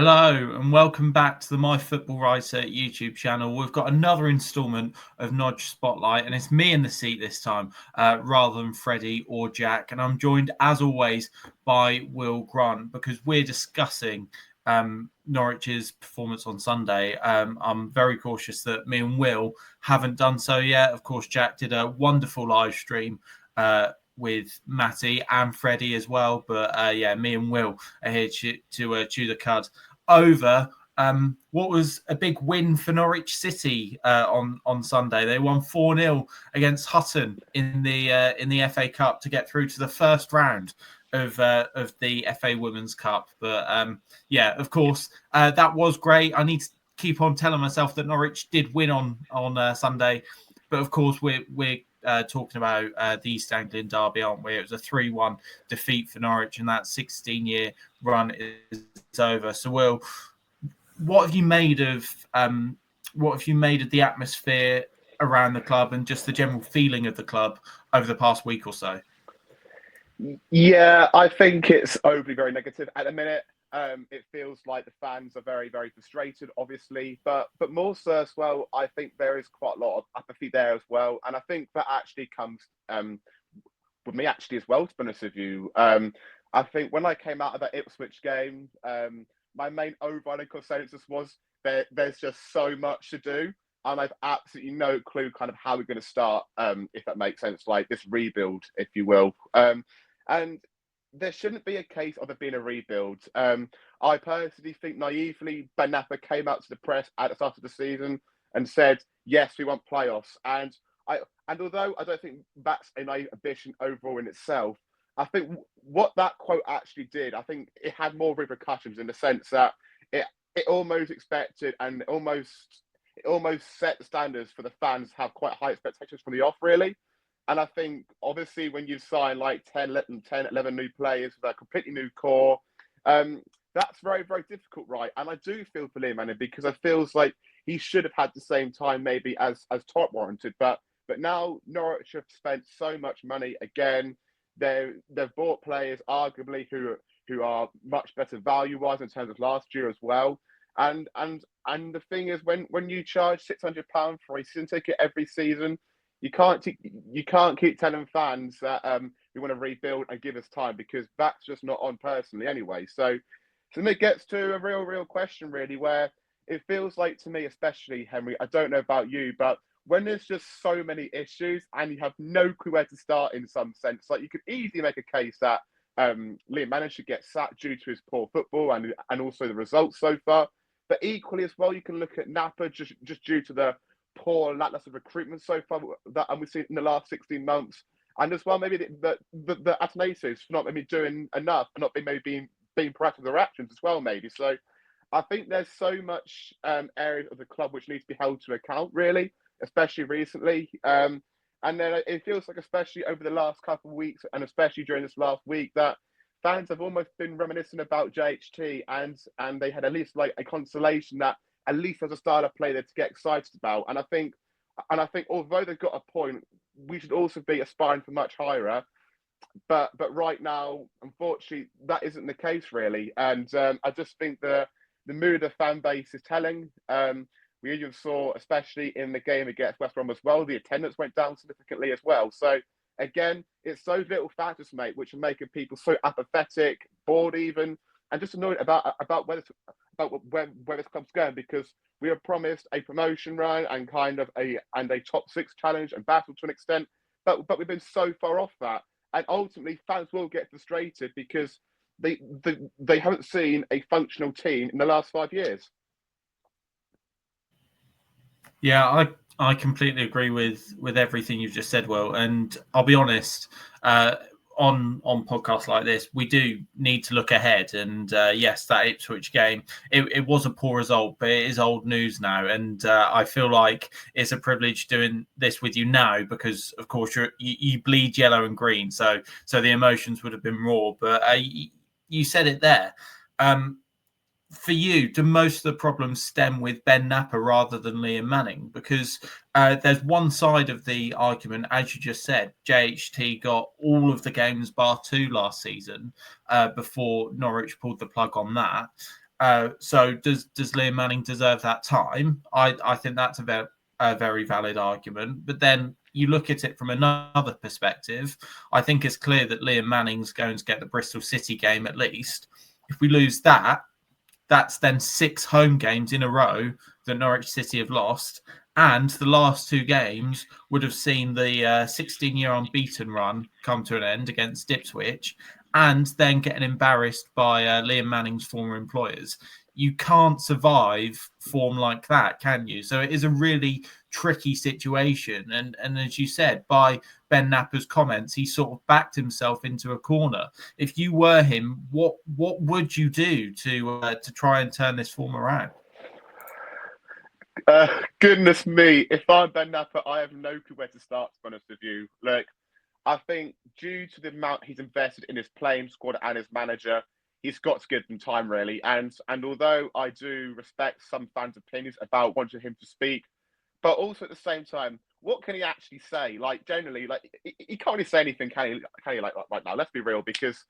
Hello and welcome back to the My Football Writer YouTube channel. We've got another instalment of Nodge Spotlight, and it's me in the seat this time rather than Freddie or Jack. And I'm joined, as always, by Will Grant because we're discussing Norwich's performance on Sunday. I'm very cautious that me and Will haven't done so yet. Of course, Jack did a wonderful live stream with Matty and Freddie as well. But me and Will are here to chew the cud over what was a big win for Norwich City on Sunday. They won 4-0 against Hutton in the FA Cup to get through to the first round of the FA Women's Cup. But of course, that was great. I need to keep on telling myself that Norwich did win on Sunday, but of course we're talking about the East Anglian derby, aren't we? It was a 3-1 defeat for Norwich, and that 16-year run is over. So, Will, what have you made of the atmosphere around the club and just the general feeling of the club over the past week or so? Yeah, I think it's overly very negative at the minute. It feels like the fans are very, very frustrated, obviously, but more so as well, I think there is quite a lot of apathy there as well, and I think that actually comes with me actually as well. To be honest with you, I think when I came out of that Ipswich game, my main overriding consensus was there's just so much to do, and I've absolutely no clue kind of how we're going to start, if that makes sense, like this rebuild, if you will. And there shouldn't be a case of it being a rebuild. I personally think naively, Knapper came out to the press at the start of the season and said, yes, we want playoffs. And although I don't think that's a naive ambition overall in itself, I think what that quote actually did, I think it had more repercussions in the sense that it almost expected and it almost set the standards for the fans to have quite high expectations from the off, really. And I think, obviously, when you sign like 10, 11 new players with a completely new core, that's very, very difficult, right? And I do feel for Liam because it feels like he should have had the same time maybe as Top warranted. But now Norwich have spent so much money again. They've bought players, arguably, who are much better value-wise in terms of last year as well. And the thing is, when you charge £600 for a season ticket every season, you can't keep telling fans that we want to rebuild and give us time, because that's just not on personally anyway. So it gets to a real question really, where it feels like to me, especially Henry, I don't know about you, but when there's just so many issues and you have no clue where to start in some sense, like you could easily make a case that Liam managed to get sacked due to his poor football and also the results so far. But equally as well, you can look at Knapper just due to the poor lackluster recruitment so far that we've seen in the last 16 months, and as well maybe the Athanasis for not maybe doing enough and not being proactive with their actions as well, maybe. So I think there's so much areas of the club which needs to be held to account, really, especially recently. And then it feels like, especially over the last couple of weeks, and especially during this last week, that fans have almost been reminiscent about JHT, and they had at least like a consolation that at least there's a style of play there to get excited about. And I think although they've got a point, we should also be aspiring for much higher. But right now, unfortunately, that isn't the case really. And I just think the mood of the fan base is telling. We even saw, especially in the game against West Brom as well, the attendance went down significantly as well. So again, it's those little factors, mate, which are making people so apathetic, bored even, and just annoyed about where this club's going, because we were promised a promotion run and kind of a top six challenge and battle to an extent, but we've been so far off that, and ultimately fans will get frustrated because they haven't seen a functional team in the last 5 years. Yeah, I completely agree with everything you've just said, Will. And I'll be honest, on podcasts like this, we do need to look ahead. And yes, that Ipswich game, it was a poor result, but it is old news now. And I feel like it's a privilege doing this with you now because, of course, you bleed yellow and green. So the emotions would have been raw. But you said it there. For you, do most of the problems stem with Ben Knapper rather than Liam Manning? Because there's one side of the argument, as you just said, JHT got all of the games bar 2 last season before Norwich pulled the plug on that. So does Liam Manning deserve that time? I think that's a very valid argument. But then you look at it from another perspective. I think it's clear that Liam Manning's going to get the Bristol City game at least. If we lose that, that's then 6 home games in a row that Norwich City have lost. And the last 2 games would have seen the 16-year unbeaten run come to an end against Ipswich and then getting embarrassed by Liam Manning's former employers. You can't survive form like that, can you? So it is a really tricky situation. And as you said, by Ben Knapper's comments, he sort of backed himself into a corner. If you were him, what would you do to try and turn this form around? Goodness me, if I'm Ben Knapper, I have no clue where to start, to be honest with you. Look, I think due to the amount he's invested in his playing squad and his manager, he's got to give them time, really. And although I do respect some fans' opinions about wanting him to speak, but also at the same time, what can he actually say? Like, generally, like he can't really say anything, can he like right now? Let's be real, because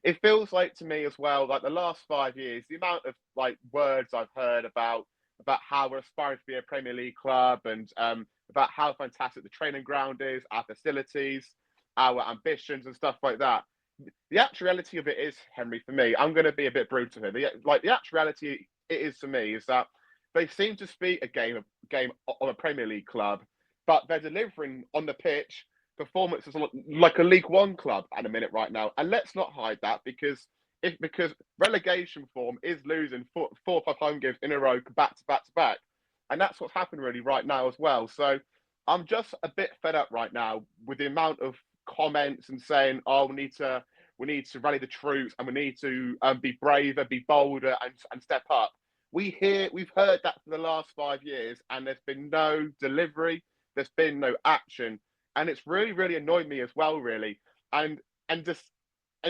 it feels like to me as well, like the last 5 years, the amount of like words I've heard about how we're aspiring to be a Premier League club and about how fantastic the training ground is, our facilities, our ambitions and stuff like that. The actual reality of it is, Henry, for me, I'm going to be a bit brutal here. The actual reality it is for me is that they seem to speak a game of a Premier League club, but they're delivering on the pitch performances like a League One club at a minute right now. And let's not hide that because relegation form is losing 4 or 5 home games in a row, back to back to back, and that's what's happened really right now as well. So I'm just a bit fed up right now with the amount of comments and saying, "Oh, we need to rally the troops and we need to be braver, be bolder, and step up." We've heard that for the last 5 years, and there's been no delivery, there's been no action, and it's really annoyed me as well, really, and just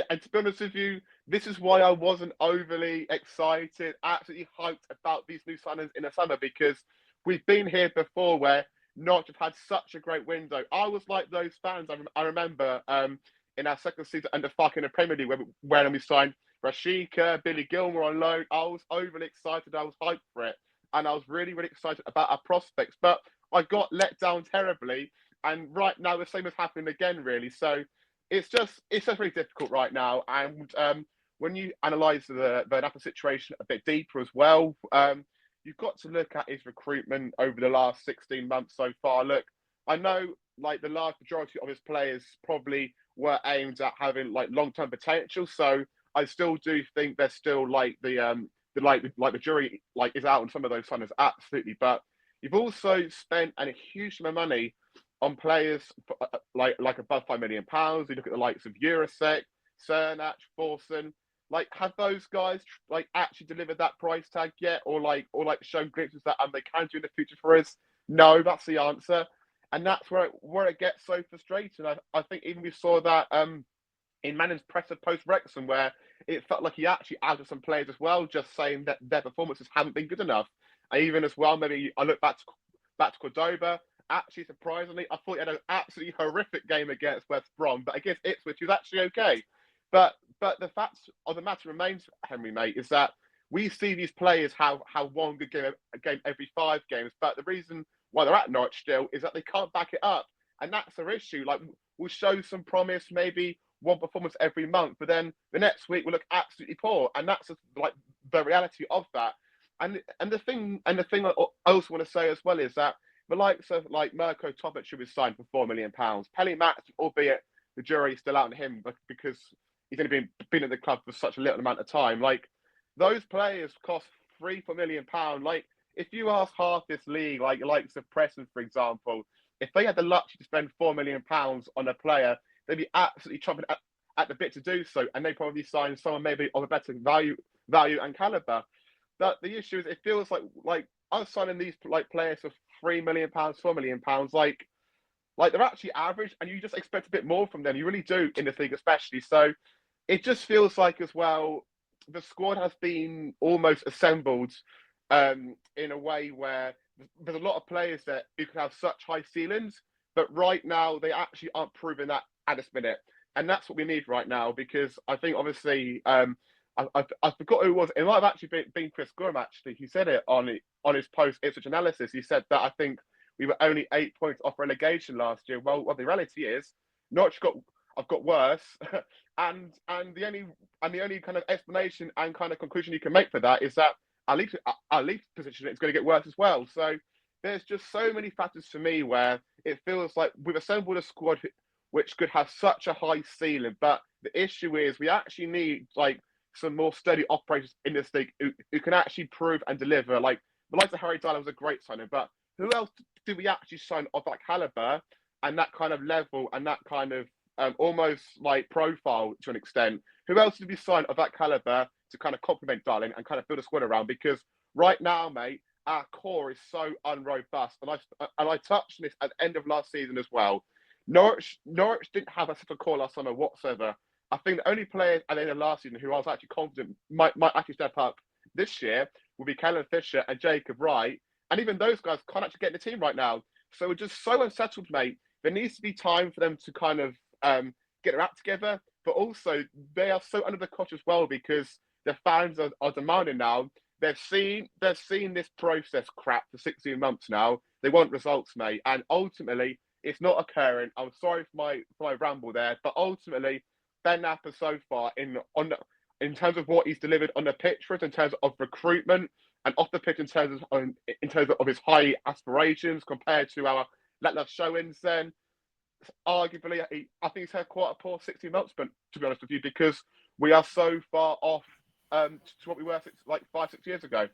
and to be honest with you, this is why I wasn't overly excited, absolutely hyped about these new signings in the summer, because we've been here before where Notch have had such a great window. I was like those fans. I remember in our second season under fucking the Premier League when we signed Rashika, Billy Gilmore on loan. I was overly excited. I was hyped for it. And I was really excited about our prospects. But I got let down terribly. And right now, the same has happened again, really. So it's just really difficult right now. And when you analyse the Knapper situation a bit deeper as well, you've got to look at his recruitment over the last 16 months so far. Look, I know like the large majority of his players probably were aimed at having like long-term potential. So I still do think there's still like the jury like is out on some of those signings, absolutely. But you've also spent a huge amount of money on players like above £5 million. You look at the likes of Eurosec, Cernach, Forson. Like, have those guys like actually delivered that price tag yet, or shown glimpses that they can do in the future for us? No, that's the answer, and that's where it gets so frustrating. I think even we saw that in Manning's presser post Wrexham, where it felt like he actually added some players as well, just saying that their performances haven't been good enough. And even as well, maybe I look back to Cordoba. Actually, surprisingly, I thought he had an absolutely horrific game against West Brom, but against Ipswich, he was actually okay. But the fact of the matter remains, Henry, mate, is that we see these players have one good game every 5 games, but the reason why they're at Norwich still is that they can't back it up, and that's their issue. Like, we'll show some promise, maybe one performance every month, but then the next week we'll look absolutely poor, and that's just, like the reality of that. And the thing I also want to say as well is that the likes of like Mirko Topic should be signed for £4 million. Pelly Matt, albeit the jury's still out on him because he's only been at the club for such a little amount of time. Like, those players cost £3-4 million. Like, if you ask half this league, like the likes of Preston, for example, if they had the luxury to spend £4 million on a player, they'd be absolutely chomping at the bit to do so, and they probably sign someone maybe of a better value and caliber. But the issue is, it feels like us signing these like players for £3 million, £4 million, like they're actually average, and you just expect a bit more from them. You really do in this league, especially. So it just feels like as well the squad has been almost assembled in a way where there's a lot of players that you can have such high ceilings, but right now they actually aren't proving that at this minute, and that's what we need right now. Because I think obviously I forgot who it was. It might have actually been Chris Gorham, actually. He said it on his post Ipswich analysis. He said that I think we were only 8 points off relegation last year. Well, the reality is, Norwich I've got worse, and the only kind of explanation and kind of conclusion you can make for that is that our league position is going to get worse as well. So there's just so many factors for me where it feels like we've assembled a squad which could have such a high ceiling, but the issue is we actually need like some more steady operators in this league who can actually prove and deliver. Like the likes of Harry Dyer was a great signing, but who else do we actually sign of that caliber and that kind of level and that kind of almost like profile to an extent? Who else did we sign of that caliber to kind of complement Darling and kind of build a squad around? Because right now, mate, our core is so unrobust, and I touched on this at the end of last season as well. Norwich didn't have a set core last summer whatsoever. I think the only players at the end of last season who I was actually confident might actually step up this year will be Callum Fisher and Jacob Wright. And even those guys can't actually get in the team right now. So we're just so unsettled, mate. There needs to be time for them to kind of get their act together. But also, they are so under the cosh as well because the fans are demanding now. They've seen this process crap for 16 months now. They want results, mate. And ultimately, it's not occurring. I'm sorry for my ramble there, but ultimately, Ben Knapper so far in terms of what he's delivered on the pitch for us, in terms of recruitment and off the pitch in terms of his high aspirations compared to our lacklustre showings, then arguably I think he's had quite a poor 16 months. But to be honest with you, because we are so far off to what we were 5-6 years ago.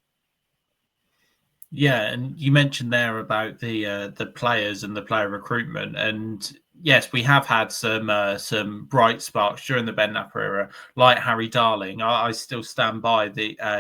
Yeah, and you mentioned there about the players and the player recruitment, and yes, we have had some bright sparks during the Ben Knapper era, like Harry Darling. I still stand by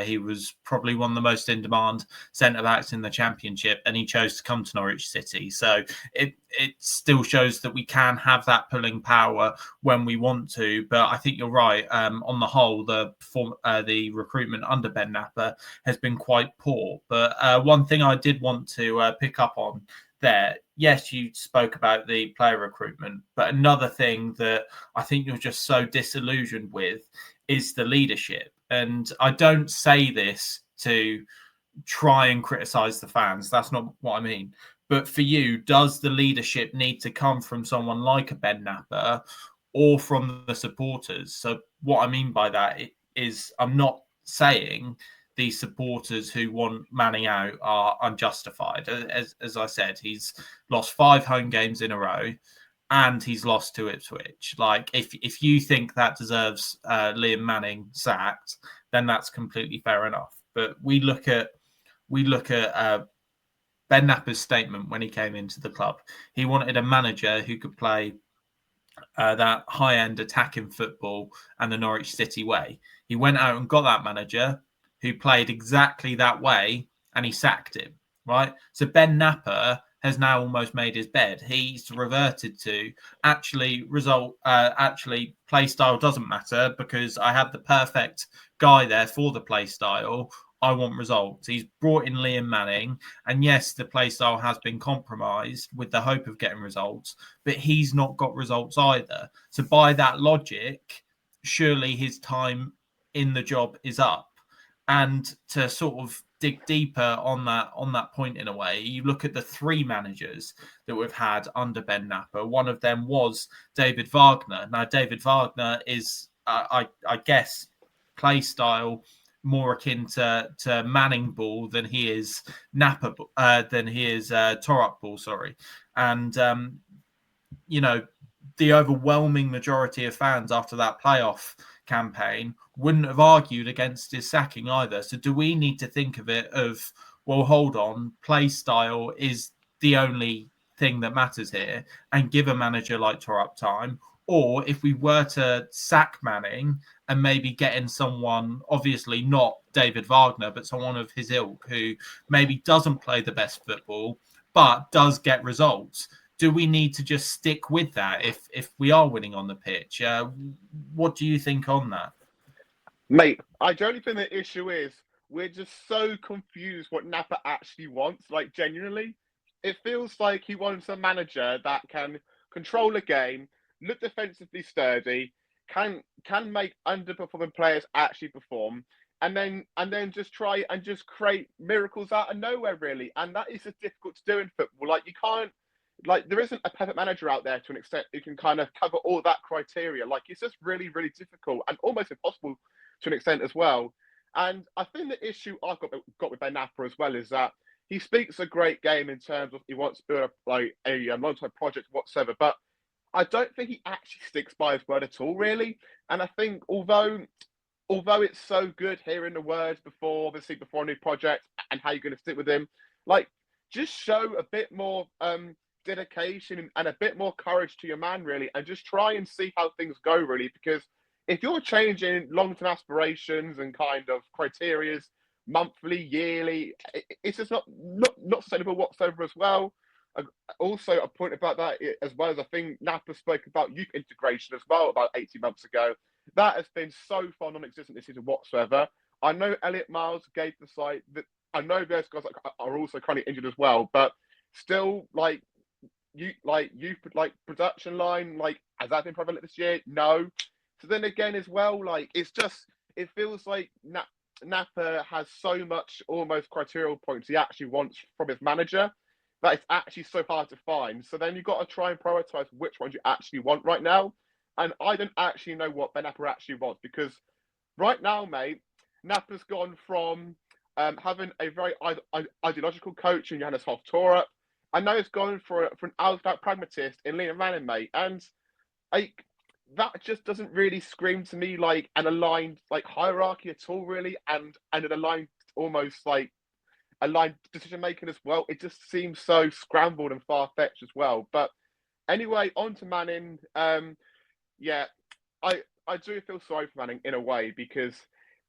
he was probably one of the most in demand centre backs in the Championship, and he chose to come to Norwich City. So it still shows that we can have that pulling power when we want to. But I think you're right. On the whole, the recruitment under Ben Knapper has been quite poor. But one thing I did want to pick up on there, yes, you spoke about the player recruitment, but another thing that I think you're just so disillusioned with is the leadership. And I don't say this to try and criticize the fans. That's not what I mean. But for you, does the leadership need to come from someone like a Ben Knapper or from the supporters? So what I mean by that is I'm not saying the supporters who want Manning out are unjustified. As I said, he's lost 5 home games in a row and he's lost to Ipswich. Like, if you think that deserves Liam Manning sacked, then that's completely fair enough. But we look at Ben Knapper's statement when he came into the club. He wanted a manager who could play that high-end attacking football and the Norwich City way. He went out and got that manager who played exactly that way, and he sacked him, right? So Ben Knapper has now almost made his bed. He's reverted to actually play style doesn't matter because I have the perfect guy there for the play style. I want results. He's brought in Liam Manning, and yes, the play style has been compromised with the hope of getting results, but he's not got results either. So by that logic, surely his time in the job is up. And to sort of dig deeper on that point in a way, you look at the 3 managers that we've had under Ben Knapper. One of them was David Wagner. Now, David Wagner is, I guess, play style more akin to Manning ball than he is Knapper, than he is Torok ball. Sorry, and the overwhelming majority of fans after that playoff campaign wouldn't have argued against his sacking either. So do we need to think of it of, well, hold on, play style is the only thing that matters here and give a manager like Torok time? Or if we were to sack Manning and maybe get in someone, obviously not David Wagner, but someone of his ilk who maybe doesn't play the best football, but does get results, do we need to just stick with that if we are winning on the pitch? What do you think on that? Mate, I don't think the issue is we're just so confused what Knapper actually wants. Like, genuinely, it feels like he wants a manager that can control a game, look defensively sturdy, can make underperforming players actually perform, and then just try and just create miracles out of nowhere, really. And that is just difficult to do in football. Like, you can't, like, there isn't a perfect manager out there to an extent who can kind of cover all that criteria. Like, it's just really, really difficult and almost impossible to an extent as well. And I think the issue I've got with Ben Knapper as well is that he speaks a great game in terms of he wants to build a long-term project whatsoever, but I don't think he actually sticks by his word at all, really. And I think although it's so good hearing the words before a new project and how you're going to stick with him, like, just show a bit more dedication and a bit more courage to your man, really, and just try and see how things go, really. Because if you're changing long-term aspirations and kind of criterias monthly, yearly, it's just not sustainable whatsoever as well. Also, a point about that, as well as I think Knapper spoke about youth integration as well about 18 months ago. That has been so far non-existent this season whatsoever. I know Elliot Miles gave the site that. I know those guys are also currently injured as well, but still, production line, like, has that been prevalent this year? No. So then again, as well, like, it feels like Knapper has so much almost criteria points he actually wants from his manager that it's actually so hard to find. So then you've got to try and prioritize which ones you actually want right now. And I don't actually know what Ben Knapper actually wants, because right now, mate, Knapper's gone from having a very ideological coach in Johannes Hoff-Torup, and now he's gone for an out-and-out pragmatist in Liam Manning, mate. And like, that just doesn't really scream to me like an aligned like hierarchy at all, really, and an aligned almost like aligned decision making as well. It just seems so scrambled and far fetched as well. But anyway, on to Manning. Yeah, I do feel sorry for Manning in a way, because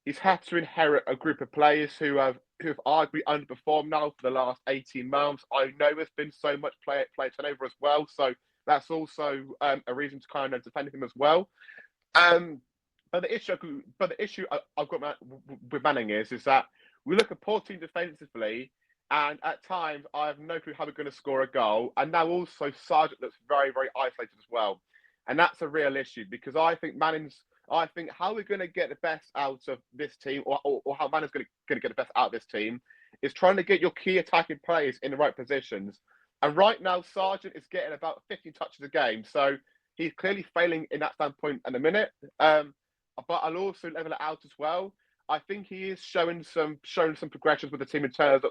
he's had to inherit a group of players who have arguably underperformed now for the last 18 months. I know there's been so much player turnover as well, so that's also a reason to kind of defend him as well. But the issue I've got with Manning is that we look at poor team defensively, and at times I have no clue how we're going to score a goal. And now also Sargent looks very, very isolated as well. And that's a real issue, because I think how we're going to get the best out of this team, or how Manning's going to get the best out of this team, is trying to get your key attacking players in the right positions. And right now, Sargent is getting about 15 touches a game. So he's clearly failing in that standpoint in a minute. But I'll also level it out as well. I think he is showing some progressions with the team in terms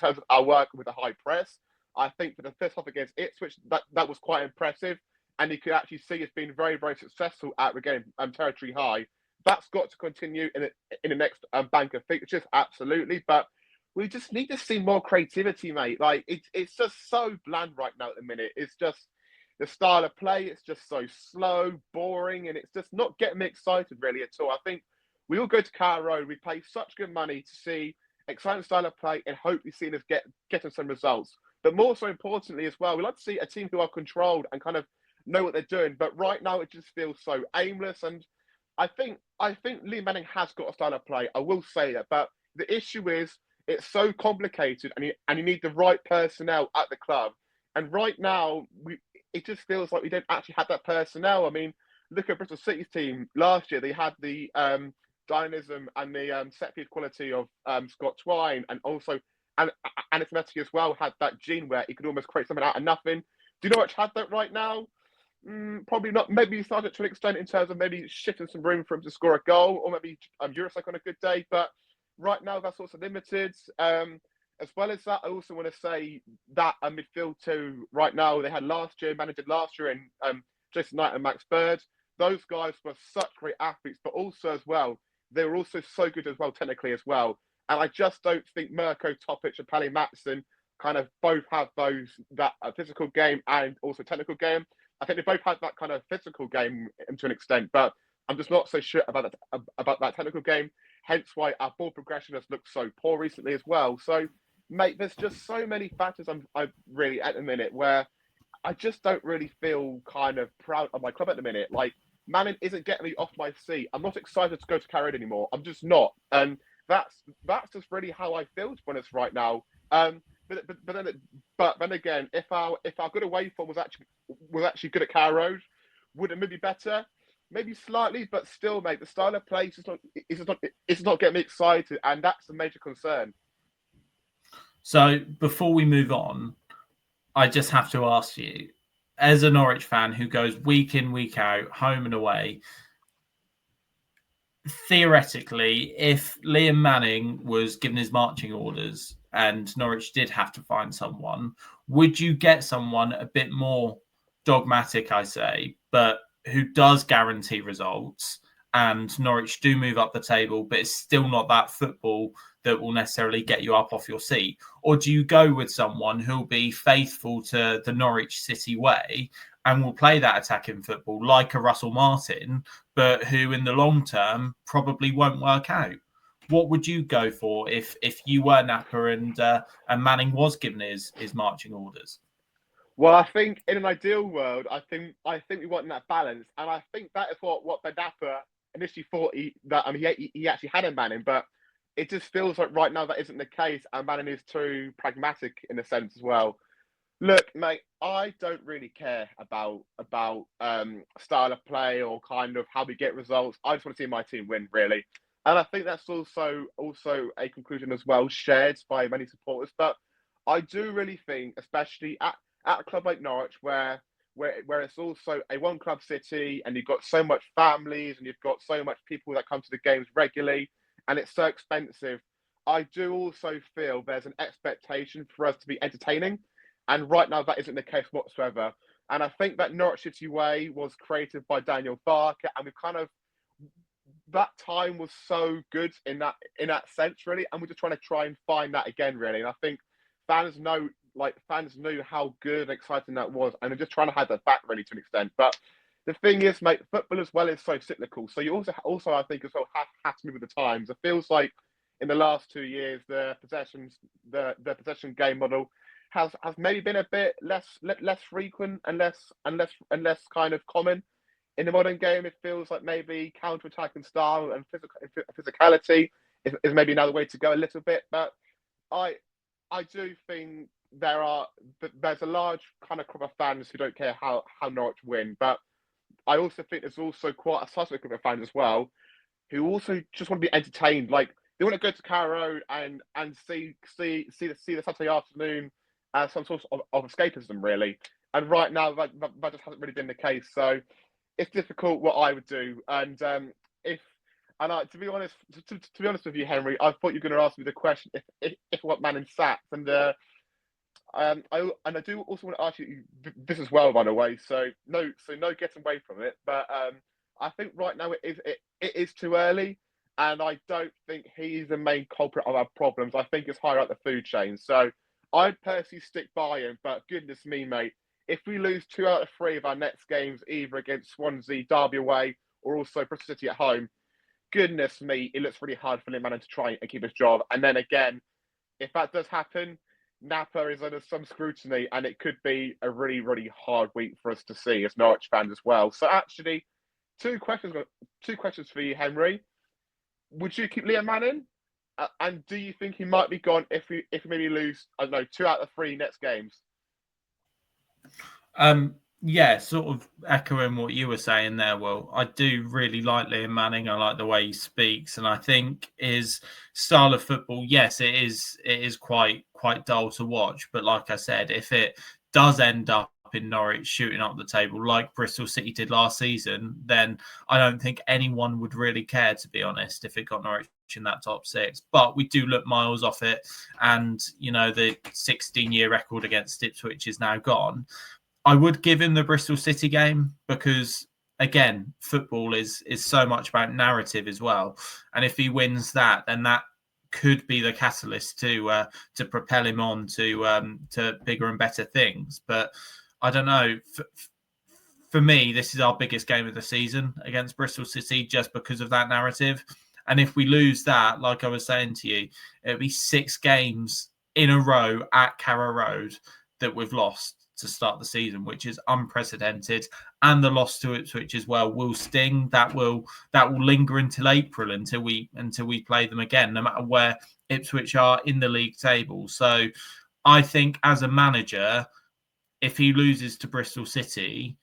of our work with the high press. I think for the first half against Ipswich, that was quite impressive. And you could actually see it's been very, very successful at regaining territory high. That's got to continue in the next bank of fixtures, absolutely. But we just need to see more creativity, mate. Like, it's just so bland right now at the minute. It's just the style of play. It's just so slow, boring, and it's just not getting me excited really at all. I think we all go to Carrow Road. We pay such good money to see exciting style of play and hope we see us getting some results. But more so importantly as well, we like to see a team who are controlled and kind of know what they're doing. But right now it just feels so aimless. And I think Lee Manning has got a style of play. I will say that. But the issue is it's so complicated, and you need the right personnel at the club. And right now it just feels like we don't actually have that personnel. I mean, look at Bristol City's team last year. They had the dynamism and the set piece quality of Scott Twine, and also and Anatometi as well had that gene where he could almost create something out of nothing. Do Norwich have that right now? Probably not. Maybe he started to an extent in terms of maybe shifting some room for him to score a goal, or maybe Eurosec on a good day. But right now that's also limited. As well as that, I also want to say that a midfield too. Right now they had manager last year in Jason Knight and Max Bird. Those guys were such great athletes, but also as well, they were also so good as well technically as well. And I just don't think Mirko Topic and Pally Matson kind of both have that physical game and also technical game. I think they both had that kind of physical game to an extent, but I'm just not so sure about that technical game. Hence why our ball progression has looked so poor recently as well. So, mate, there's just so many factors I'm really at the minute where I just don't really feel kind of proud of my club at the minute. Like, Manning isn't getting me off my seat. I'm not excited to go to Carrow Road anymore. I'm just not, and that's just really how I feel to be honest right now. But then again, if our good away form was actually good at Carrow Road, would it maybe be better? maybe slightly, but still, mate, the style of play it's not getting me excited, and that's a major concern. So before we move on, I just have to ask you, as a Norwich fan who goes week in, week out, home and away, theoretically, if Liam Manning was given his marching orders and Norwich did have to find someone, would you get someone a bit more dogmatic, I say, but who does guarantee results and Norwich do move up the table, but it's still not that football that will necessarily get you up off your seat? Or do you go with someone who'll be faithful to the Norwich City way and will play that attacking football like a Russell Martin, but who in the long term probably won't work out? What would you go for if you were Knapper and Manning was given his marching orders? Well, I think in an ideal world, I think we want that balance, and I think that is what Ben Knapper initially thought he actually had in Manning, but it just feels like right now that isn't the case, and Manning is too pragmatic in a sense as well. Look, mate, I don't really care about style of play or kind of how we get results. I just want to see my team win, really, and I think that's also a conclusion as well shared by many supporters. But I do really think, especially at a club like Norwich, where it's also a one club city, and you've got so much families, and you've got so much people that come to the games regularly, and it's so expensive. I do also feel there's an expectation for us to be entertaining, and right now that isn't the case whatsoever. And I think that Norwich City Way was created by Daniel Barker, and we kind of that time was so good in that sense, really. And we're just try and find that again, really. And I think fans knew how good and exciting that was, and they're just trying to have that back, really, to an extent. But the thing is, mate, football as well is so cyclical. So you also I think as well have to move with the times. It feels like in the last 2 years, the possession game model has maybe been a bit less frequent and less kind of common in the modern game. It feels like maybe counter-attacking style and physicality is maybe another way to go a little bit. But I I do think there's a large kind of crop of fans who don't care how Norwich win, but I also think there's also quite a sizable group of fans as well who also just want to be entertained. Like they want to go to Carrow Road and see the Saturday afternoon as some sort of escapism, really. And right now that just hasn't really been the case. So it's difficult what I would do. And if and to be honest, to be honest with you, Henry, I thought you were going to ask me the question if what man in sacks, and I do also want to ask you this as well, by the way. So no getting away from it. But I think right now it is too early, and I don't think he's the main culprit of our problems. I think it's higher up the food chain. So I'd personally stick by him. But goodness me, mate, if we lose 2 out of 3 of our next games, either against Swansea, Derby away, or also Bristol City at home, goodness me, it looks really hard for Liam to try and keep his job. And then again, if that does happen, Knapper is under some scrutiny, and it could be a really, really hard week for us to see as Norwich fans as well. So actually, two questions for you, Henry. Would you keep Liam Manning? And do you think he might be gone if we maybe lose, I don't know, 2 out of 3 next games? Yeah, sort of echoing what you were saying there. Well, I do really like Liam Manning. I like the way he speaks, and I think his style of football, yes, it is quite dull to watch. But like I said, if it does end up in Norwich shooting up the table like Bristol City did last season, then I don't think anyone would really care, to be honest, if it got Norwich in that top 6. But we do look miles off it, and the 16-year record against Ipswich is now gone. I would give him the Bristol City game because, again, football is so much about narrative as well. And if he wins that, then that could be the catalyst to propel him on to bigger and better things. But I don't know. For me, this is our biggest game of the season against Bristol City just because of that narrative. And if we lose that, like I was saying to you, it'll be 6 games in a row at Carrow Road that we've lost to start the season, which is unprecedented. And the loss to Ipswich as well will sting. That will linger until April until we play them again, no matter where Ipswich are in the league table. So I think as a manager, if he loses to Bristol City,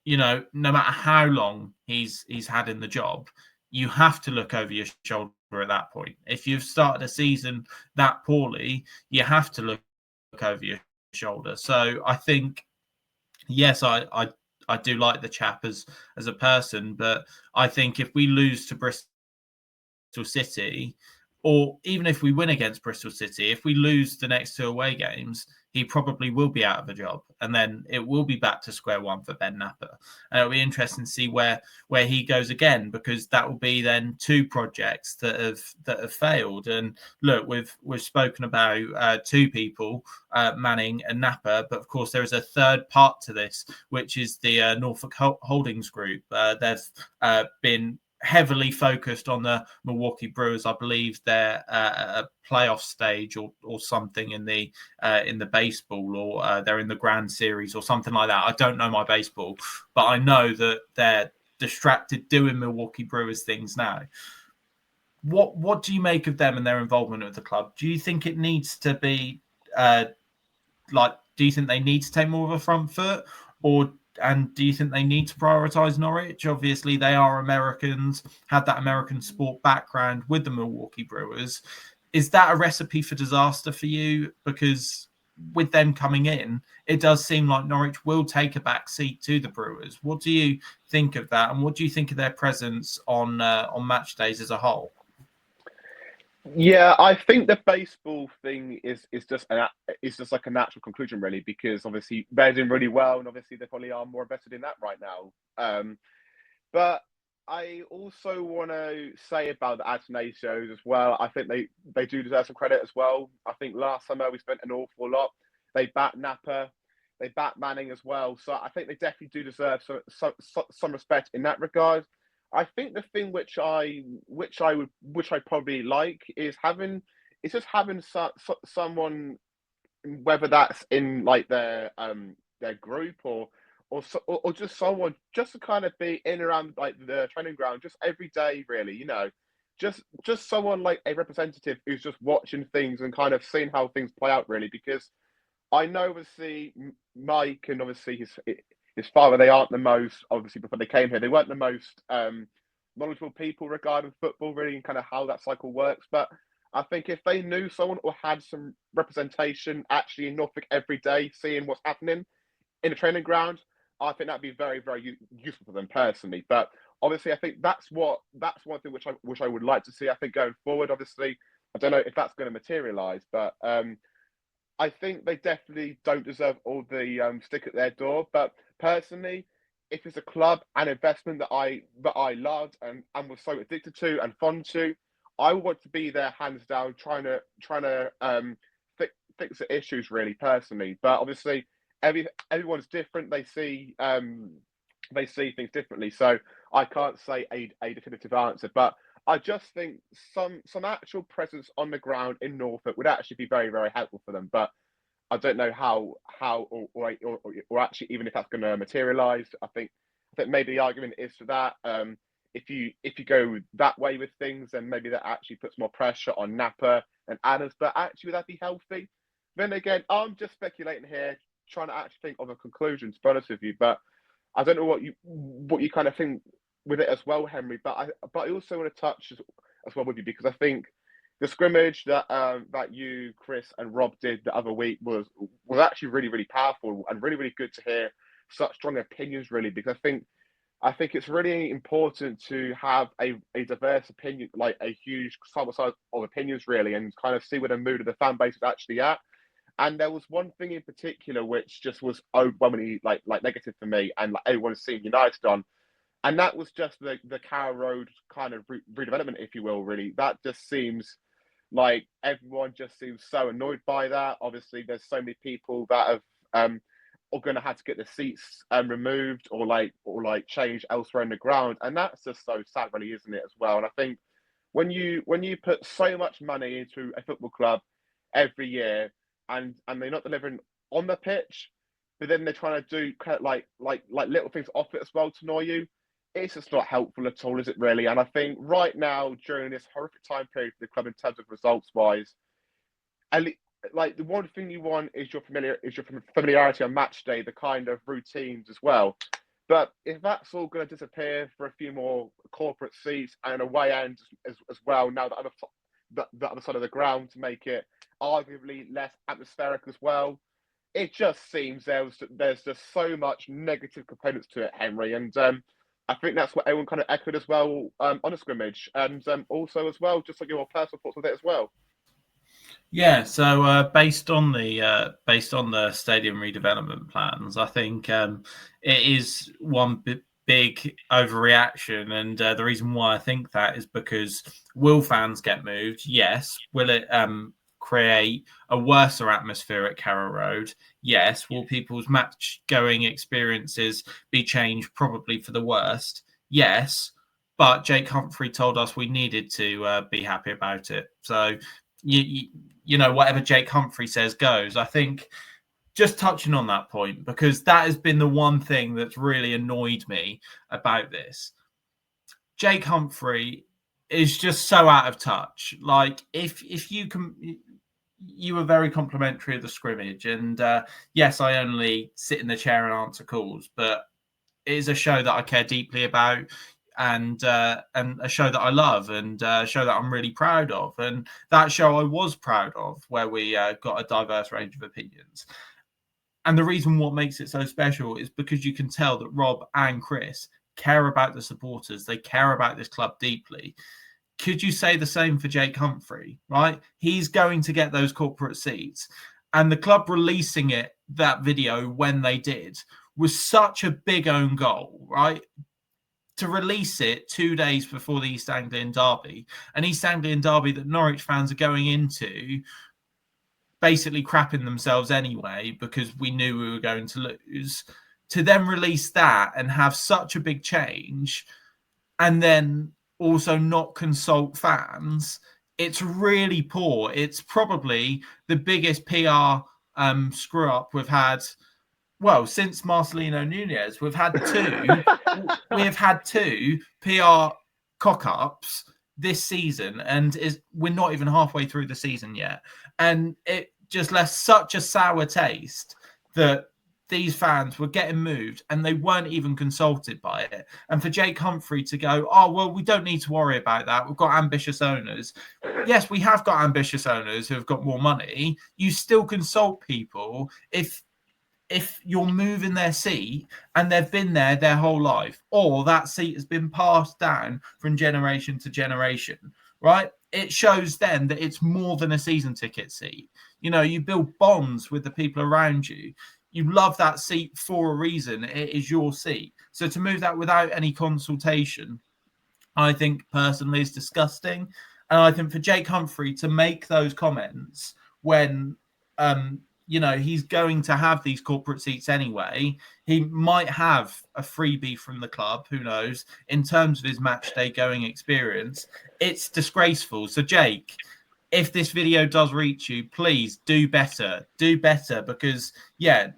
no matter how long he's had in the job, you have to look over your shoulder at that point. If you've started a season that poorly, you have to look over your shoulder. So I think, yes, I do like the chap as a person, but I think if we lose to Bristol City, or even if we win against Bristol City, if we lose the next 2 away games, he probably will be out of a job, and then it will be back to square one for Ben Knapper. And it'll be interesting to see where he goes again, because that will be then 2 projects that have failed. And look, we've spoken about 2 people, Manning and Knapper, but of course there is a third part to this, which is the Norfolk Holdings group. They've been heavily focused on the Milwaukee Brewers. I believe they're a playoff stage or something in the baseball, or they're in the Grand Series or something like that. I don't know my baseball, but I know that they're distracted doing Milwaukee Brewers things now. What do you make of them and their involvement with the club? Do you think it needs to be do you think they need to take more of a front foot, and do you think they need to prioritise Norwich? Obviously, they are Americans, had that American sport background with the Milwaukee Brewers. Is that a recipe for disaster for you? Because with them coming in, it does seem like Norwich will take a back seat to the Brewers. What do you think of that, and what do you think of their presence on match days as a whole? Yeah, I think the baseball thing is just like a natural conclusion, really, because obviously they're doing really well, and obviously they probably are more invested in that right now. But I also want to say about the Alternate shows as well. I think they do deserve some credit as well. I think last summer we spent an awful lot. They bat Knapper, they bat Manning as well. So I think they definitely do deserve some respect in that regard. I think the thing which I probably like is just having someone, whether that's in like their group, or just someone just to kind of be in around like the training ground just every day, really, just someone like a representative who's just watching things and kind of seeing how things play out, really, because I know obviously Mike and obviously his father, they aren't the most, obviously before they came here, they weren't the most knowledgeable people regarding football, really, and kind of how that cycle works. But I think if they knew someone or had some representation actually in Norfolk every day, seeing what's happening in the training ground, I think that'd be very, very useful for them personally. But obviously, I think that's one thing which I would like to see. I think going forward, obviously, I don't know if that's going to materialize, but I think they definitely don't deserve all the stick at their door. But personally, if it's a club and investment that I loved and was so addicted to and fond to, I want to be there hands down, trying to fix the issues, really, personally. But obviously, everyone's different. They see things differently, so I can't say a definitive answer. But I just think some actual presence on the ground in Norfolk would actually be very, very helpful for them. But I don't know how or actually even if that's going to materialize. I think maybe the argument is for that. If you go that way with things, then maybe that actually puts more pressure on Knapper and Adams. But actually, would that be healthy? Then again, I'm just speculating here, trying to actually think of a conclusion, to be honest with you. But I don't know what you kind of think with it as well, Henry. But I also want to touch as well with you, because I think the scrimmage that you, Chris, and Rob did the other week was actually really, really powerful and really, really good to hear such strong opinions, really, because I think it's really important to have a diverse opinion, like a huge sample size of opinions, really, and kind of see where the mood of the fan base is actually at. And there was one thing in particular which just was overwhelmingly like negative for me, and like everyone seemed united on, and that was just the Carrow Road kind of redevelopment, if you will. Really, that just seems like everyone just seems so annoyed by that. Obviously, there's so many people that have are going to have to get the seats removed or changed elsewhere in the ground, and that's just so sad, really, isn't it? As well, and I think when you put so much money into a football club every year, and they're not delivering on the pitch, but then they're trying to do kind of like little things off it as well to annoy you. It's just not helpful at all, is it, really? And I think right now, during this horrific time period for the club in terms of results wise, like the one thing you want is your familiarity on match day, the kind of routines as well. But if that's all going to disappear for a few more corporate seats and an away end as well, now the other side of the ground to make it arguably less atmospheric as well, it just seems there's just so much negative components to it, Henry, and I think that's what everyone kind of echoed as well on the scrimmage, and also as well, just like your personal thoughts with it as well. Yeah, so based on the stadium redevelopment plans, I think it is one big overreaction, and the reason why I think that is because will fans get moved? Yes. Will it create a worse atmosphere at Carrow Road? Yes. Will people's match going experiences be changed? Probably for the worst. Yes. But Jake Humphrey told us we needed to be happy about it. So you know, whatever Jake Humphrey says goes. I think just touching on that point, because that has been the one thing that's really annoyed me about this. Jake Humphrey is just so out of touch. Like, if you can, you were very complimentary of the scrimmage, and yes, I only sit in the chair and answer calls, but it is a show that I care deeply about, and a show that I love, and a show that I'm really proud of, and that show I was proud of, where we got a diverse range of opinions. And the reason what makes it so special is because you can tell that Rob and Chris care about the supporters. They care about this club deeply. Could you say the same for Jake Humphrey, right? He's going to get those corporate seats. And the club releasing that video when they did, was such a big own goal, right? To release it 2 days before the East Anglian Derby, an East Anglian Derby that Norwich fans are going into basically crapping themselves anyway because we knew we were going to lose, to then release that and have such a big change and then also not consult fans, it's really poor. It's probably the biggest PR screw up we've had. Well, since Marcelino Nunez, we've had two PR cock-ups this season, and we're not even halfway through the season yet. And it just left such a sour taste that these fans were getting moved and they weren't even consulted by it. And for Jake Humphrey to go, oh, well, we don't need to worry about that. We've got ambitious owners. Yes, we have got ambitious owners who have got more money. You still consult people if you're moving their seat and they've been there their whole life, or that seat has been passed down from generation to generation, right? It shows then that it's more than a season ticket seat. You know, you build bonds with the people around you. You love that seat for a reason. It is your seat. So to move that without any consultation, I think personally is disgusting. And I think for Jake Humphrey to make those comments when you know, he's going to have these corporate seats anyway. He might have a freebie from the club, who knows, in terms of his match day going experience. It's disgraceful. So, Jake, if this video does reach you, please do better. Do better because, yeah,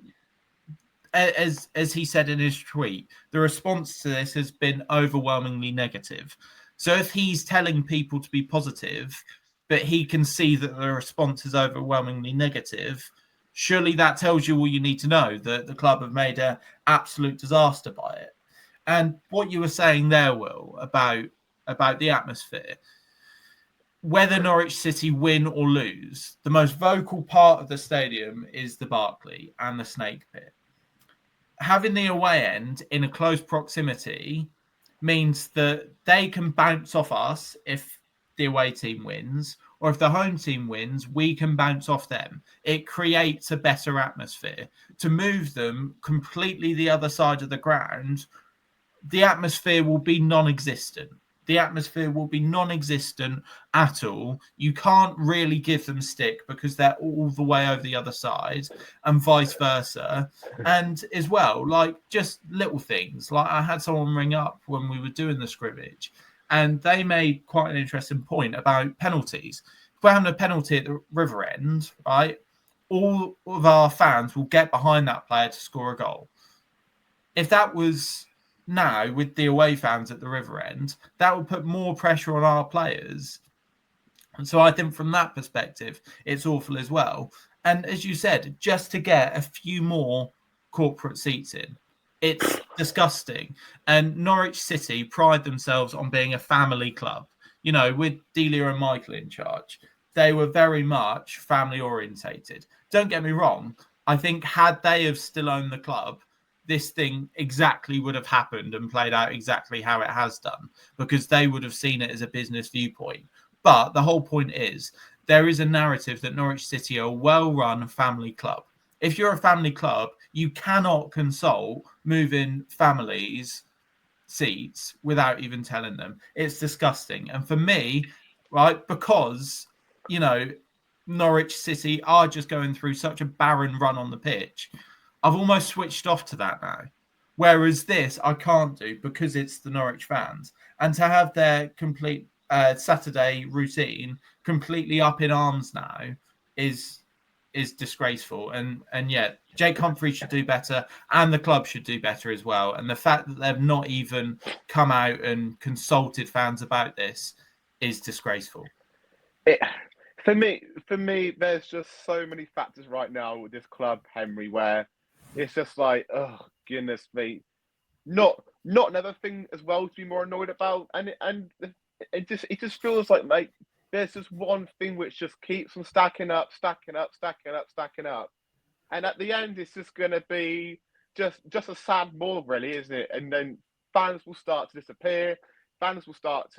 as he said in his tweet, the response to this has been overwhelmingly negative. So if he's telling people to be positive, but he can see that the response is overwhelmingly negative, surely that tells you all you need to know, that the club have made an absolute disaster by it. And what you were saying there, Will, about the atmosphere, whether Norwich City win or lose, the most vocal part of the stadium is the Barclay and the Snake Pit. Having the away end in a close proximity means that they can bounce off us if the away team wins, or if the home team wins, we can bounce off them. It creates a better atmosphere. To move them completely the other side of the ground, the atmosphere will be non-existent. The atmosphere will be non-existent at all. You can't really give them stick because they're all the way over the other side, and vice versa. And as well, like just little things. Like I had someone ring up when we were doing the scrimmage, and they made quite an interesting point about penalties. If we're having a penalty at the river end, right, all of our fans will get behind that player to score a goal. If that was now with the away fans at the river end, that would put more pressure on our players. And so I think from that perspective, it's awful as well. And as you said, just to get a few more corporate seats in, It's disgusting. And Norwich City pride themselves on being a family club. You know, with Delia and Michael in charge, they were very much family orientated. Don't get me wrong. I think had they have still owned the club, this thing exactly would have happened and played out exactly how it has done, because they would have seen it as a business viewpoint. But the whole point is there is a narrative that Norwich City are a well-run family club. If you're a family club, you cannot consult moving families' seats without even telling them. It's disgusting. And for me, right, because, you know, Norwich City are just going through such a barren run on the pitch, I've almost switched off to that now. Whereas this, I can't do because it's the Norwich fans. And to have their complete Saturday routine completely up in arms now is disgraceful. And yeah, Jake Humphrey should do better, and the club should do better as well. And the fact that they've not even come out and consulted fans about this is disgraceful. For me, there's just so many factors right now with this club, Henry, where it's just like, oh goodness me, not another thing as well to be more annoyed about, and it just feels like, mate, there's just one thing which just keeps on stacking up, and at the end, it's just going to be just a sad morgue, really, isn't it? And then fans will start to disappear, fans will start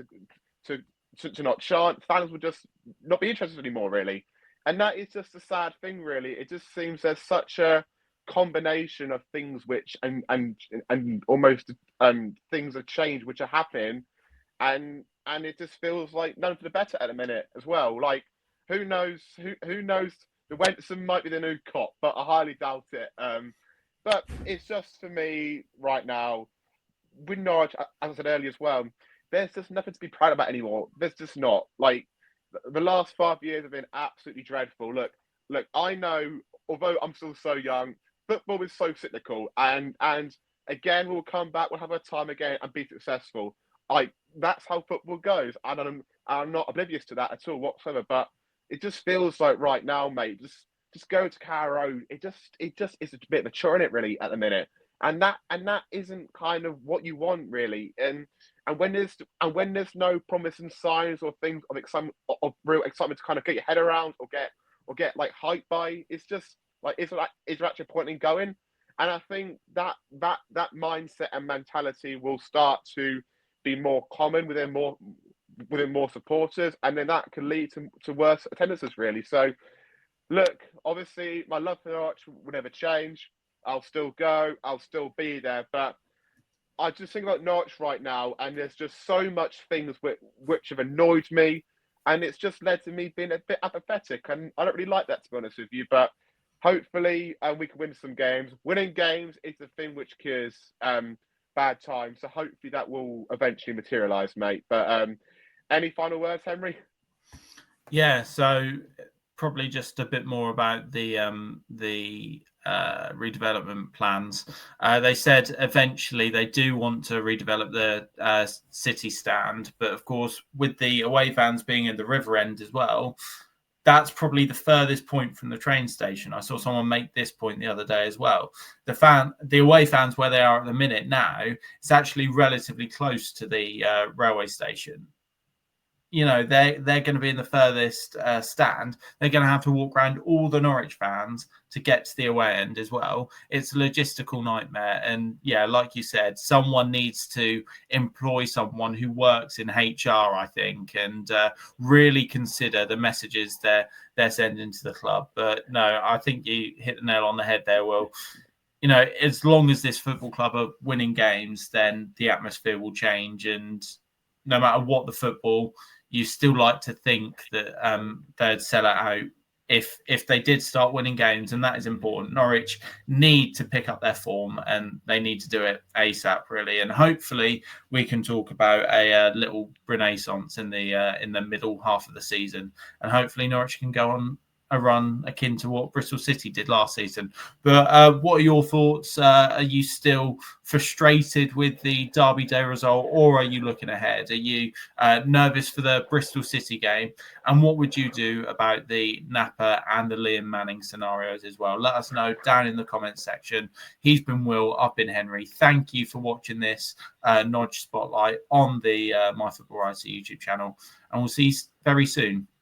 to not chant, fans will just not be interested anymore, really, and that is just a sad thing, really. It just seems there's such a combination of things which and almost things have changed which are happening, and it just feels like none for the better at the minute as well. Like, who knows who knows, the Wenson might be the new cop, but I highly doubt it. But it's just, for me right now, with Norwich, as I said earlier as well, there's just nothing to be proud about anymore. There's just not. Like, the last 5 years have been absolutely dreadful. Look, I know, although I'm still so young, football is so cyclical, and again, we'll come back, we'll have our time again and be successful. That's how football goes, and I'm not oblivious to that at all whatsoever. But it just feels like right now, mate, just go to Carrow Road. It just is a bit of a chore in it, really, at the minute, and that isn't kind of what you want, really. And when there's no promising signs or things of excitement, of real excitement to kind of get your head around or get like hyped by, it's just like, is there actually a point in going? And I think that mindset and mentality will start to be more common within more supporters, and then that can lead to worse attendances, really. So, look, obviously, my love for Norwich will never change. I'll still go. I'll still be there. But I just think about Norwich right now, and there's just so much things which have annoyed me, and it's just led to me being a bit apathetic, and I don't really like that, to be honest with you. But hopefully, we can win some games. Winning games is the thing which cures bad times. So hopefully that will eventually materialise, mate. But any final words, Henry? Yeah, so probably just a bit more about the redevelopment plans. They said eventually they do want to redevelop the city stand, but of course, with the away fans being in the river end as well, that's probably the furthest point from the train station. I saw someone make this point the other day as well. The away fans, where they are at the minute now, it's actually relatively close to the railway station. You know, they're going to be in the furthest stand. They're going to have to walk around all the Norwich fans to get to the away end as well. It's a logistical nightmare. And yeah, like you said, someone needs to employ someone who works in HR, I think, and really consider the messages they're sending to the club. But no, I think you hit the nail on the head there, Will. You know, as long as this football club are winning games, then the atmosphere will change. And no matter what the football, you still like to think that they'd sell it out if they did start winning games, and that is important. Norwich need to pick up their form, and they need to do it ASAP, really. And hopefully, we can talk about a little renaissance in the middle half of the season, and hopefully Norwich can go on a run akin to what Bristol City did last season. But what are your thoughts? Are you still frustrated with the Derby Day result, or are you looking ahead? Are you nervous for the Bristol City game? And what would you do about the Knapper and the Liam Manning scenarios as well? Let us know down in the comments section. He's been Will, I've been Henry. Thank you for watching this Nodge Spotlight on the My Football Writer YouTube channel. And we'll see you very soon.